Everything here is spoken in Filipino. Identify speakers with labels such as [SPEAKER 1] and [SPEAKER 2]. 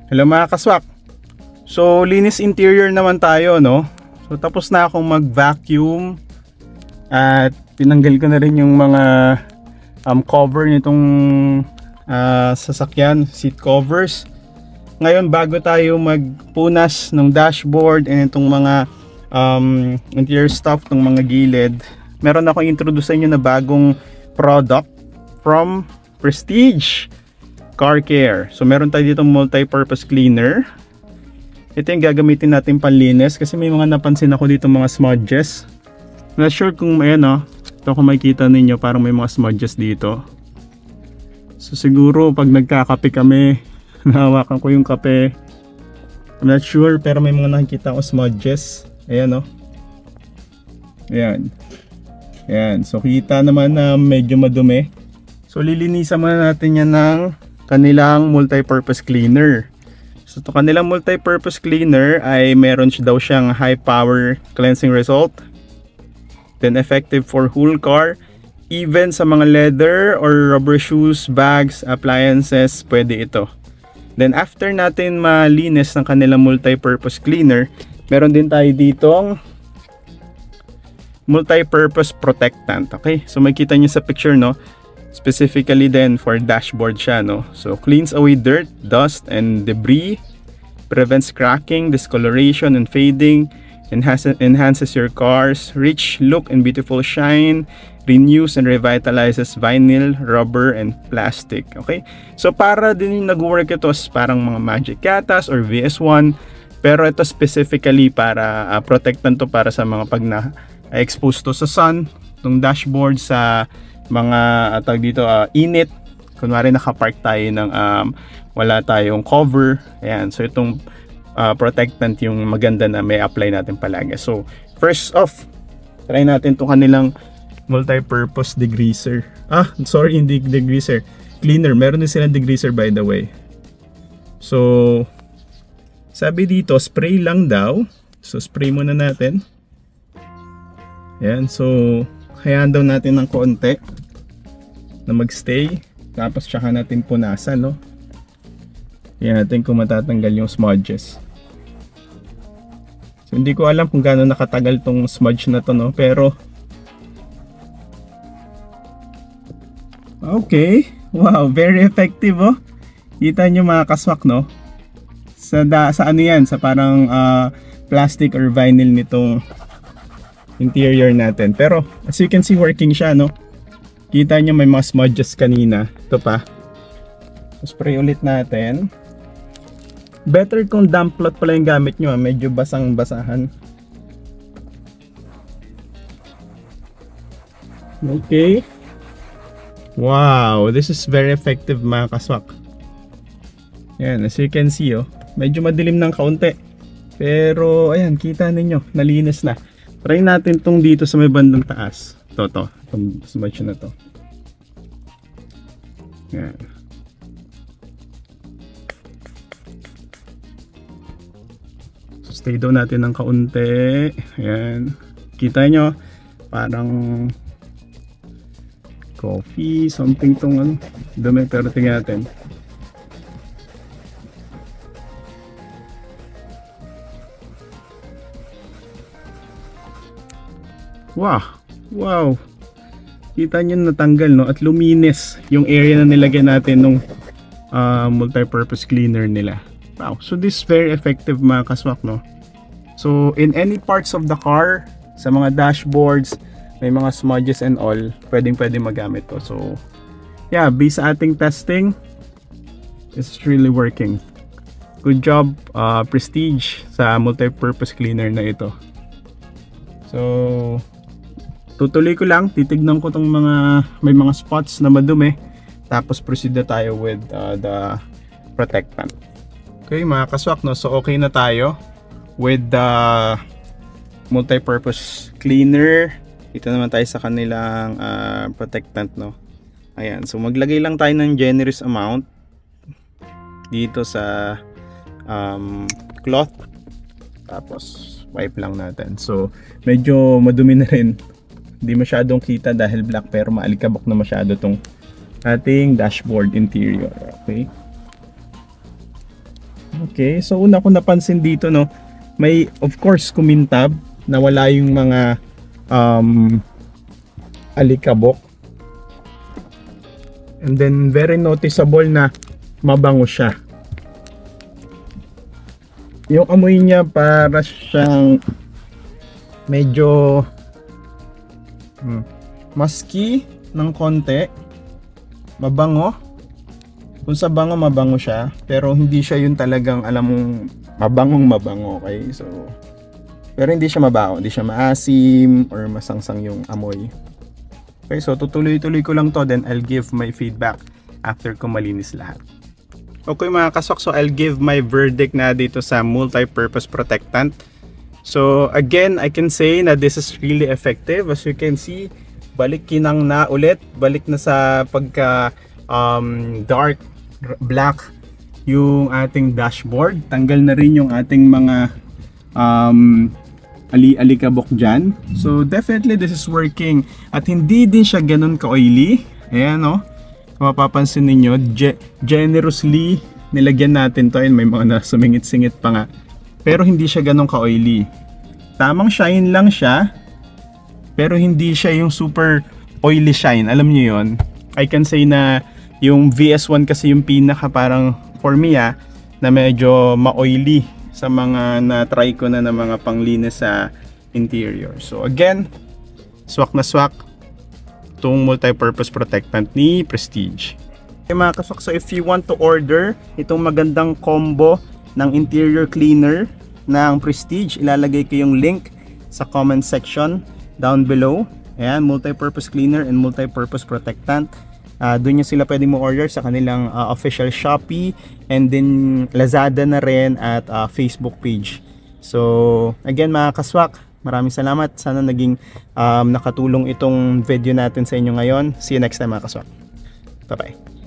[SPEAKER 1] Hello mga kaswak. So linis interior naman tayo, no? So tapos na akong mag-vacuum at tinanggal ko na rin yung mga cover nitong sasakyan, seat covers. Ngayon bago tayo magpunas ng dashboard and itong mga interior stuff ng mga gilid, meron akong introduce sa inyo na bagong product from Prestige Car Care. So meron tayo dito multi-purpose cleaner. Ito yung gagamitin natin panlinis kasi may mga napansin ako dito mga smudges. Not sure kung ayan ito kung makikita ninyo parang may mga smudges dito. So siguro pag nagkakape kami, nahawakan ko yung kape. I'm not sure pero may mga nakikita ko smudges. Ayan Ayan. Ayan. So kita naman na medyo madumi. So lilinisan muna natin yan ng kanilang multi-purpose cleaner. So ito kanilang multi-purpose cleaner ay meron daw siyang high power cleansing result. Then effective for whole car. Even sa mga leather or rubber shoes, bags, appliances, pwede ito. Then after natin malinis ng kanilang multi-purpose cleaner, meron din tayo ditong multi-purpose protectant. Okay? So makita niyo sa picture, no? Specifically then for dashboard siya, no? So cleans away dirt, dust and debris, prevents cracking, discoloration and fading, enhances your car's rich look and beautiful shine, renews and revitalizes vinyl, rubber and plastic. Okay, so para din yung nag-work ito parang mga Magic Catas or VS1, pero ito specifically para protectant to para sa mga pag na-expose to sa sun, itong dashboard sa mga tawag dito init, kunwari nakapark tayo ng wala tayong cover. Ayan, so itong protectant yung maganda na may apply natin palagi. So first off, try natin itong kanilang multi-purpose degreaser. Sorry, hindi degreaser, cleaner. Meron din silang degreaser by the way. So sabi dito spray lang daw, so spray muna natin. Ayan, so hayaan daw natin ng konti na magstay, tapos tsaka natin punasan, no? Yan natin kung matatanggal yung smudges. So hindi ko alam kung gaano nakatagal tong smudge na to, no? Pero okay, wow, very effective, oh. Kita nyo mga kaswak, no? Sa ano yan, sa parang plastic or vinyl nitong interior natin. Pero as you can see, working siya, no? Kita nyo may mga smudges kanina. Ito pa. Spray ulit natin. Better kung damp cloth pala yung gamit nyo, medyo basang-basahan. Okay. Wow, this is very effective mga kaswak. Yan, as you can see, medyo madilim ng kaunti. Pero ayan, kita ninyo, nalinis na. Try natin tong dito sa may bandang taas. Itong smudge na to. Yan. So stay down natin ng kaunti. Ayan. Kita nyo, parang coffee, something tong dumi, pero tingnan natin. Wow, kita nyo natanggal, no? At luminis yung area na nilagyan natin nung multi-purpose cleaner nila. Wow, so this is very effective mga kaswak, no? So in any parts of the car, sa mga dashboards, may mga smudges and all, pwedeng magamit to. So yeah, based sa ating testing, it's really working. Good job Prestige sa multi-purpose cleaner na ito. So tutuloy ko lang, titignan ko tong may mga spots na madumi, tapos proceed na tayo with the protectant. Okay mga kaswak, no? So okay na tayo with the multi-purpose cleaner. Dito naman tayo sa kanilang protectant, no? Ayan, so maglagay lang tayo ng generous amount dito sa cloth, tapos wipe lang natin. So medyo madumi na rin, hindi masyadong kita dahil black, pero maalikabok na masyado tong ating dashboard interior. Okay, Okay, so una ko napansin dito, no, may of course kumintab na wala yung mga alikabok. And then very noticeable na mabango siya. Yung amoy niya para siyang medyo musky ng konti, mabango. Kung sa bango, mabango siya, pero hindi siya yung talagang alam mong mabango, okay? So, pero hindi siya mabaho, hindi siya maasim or masangsang yung amoy. Okay, so tutuloy-tuloy ko lang to, then I'll give my feedback after ko malinis lahat. Okay mga kaswak, so I'll give my verdict na dito sa multi-purpose protectant. So again, I can say na this is really effective. As you can see, balik kinang na ulit, balik na sa pagka dark black yung ating dashboard. Tanggal na rin yung ating mga alikabok dyan. So definitely this is working. At hindi din siya ganun ka-oily. Ayan o. Mapapansin ninyo, generously nilagyan natin to. May mga sumingit-singit pa nga. Pero hindi siya ganun ka-oily. Tamang shine lang siya. Pero hindi siya yung super oily shine. Alam niyo yon. I can say na yung VS1 kasi yung pinaka parang for me na medyo ma-oily sa mga na-try ko na mga panglinis sa interior. So again, swak na swak itong multi-purpose protectant ni Prestige. Okay mga kaswak, so if you want to order itong magandang combo ng interior cleaner ng Prestige, ilalagay ko yung link sa comment section down below. Ayan, multi-purpose cleaner and multi-purpose protectant. Doon nyo sila pwede mo order sa kanilang official Shopee and then Lazada na rin at Facebook page. So again mga kaswak, maraming salamat. Sana naging nakatulong itong video natin sa inyo ngayon. See you next time mga kaswak. Bye bye.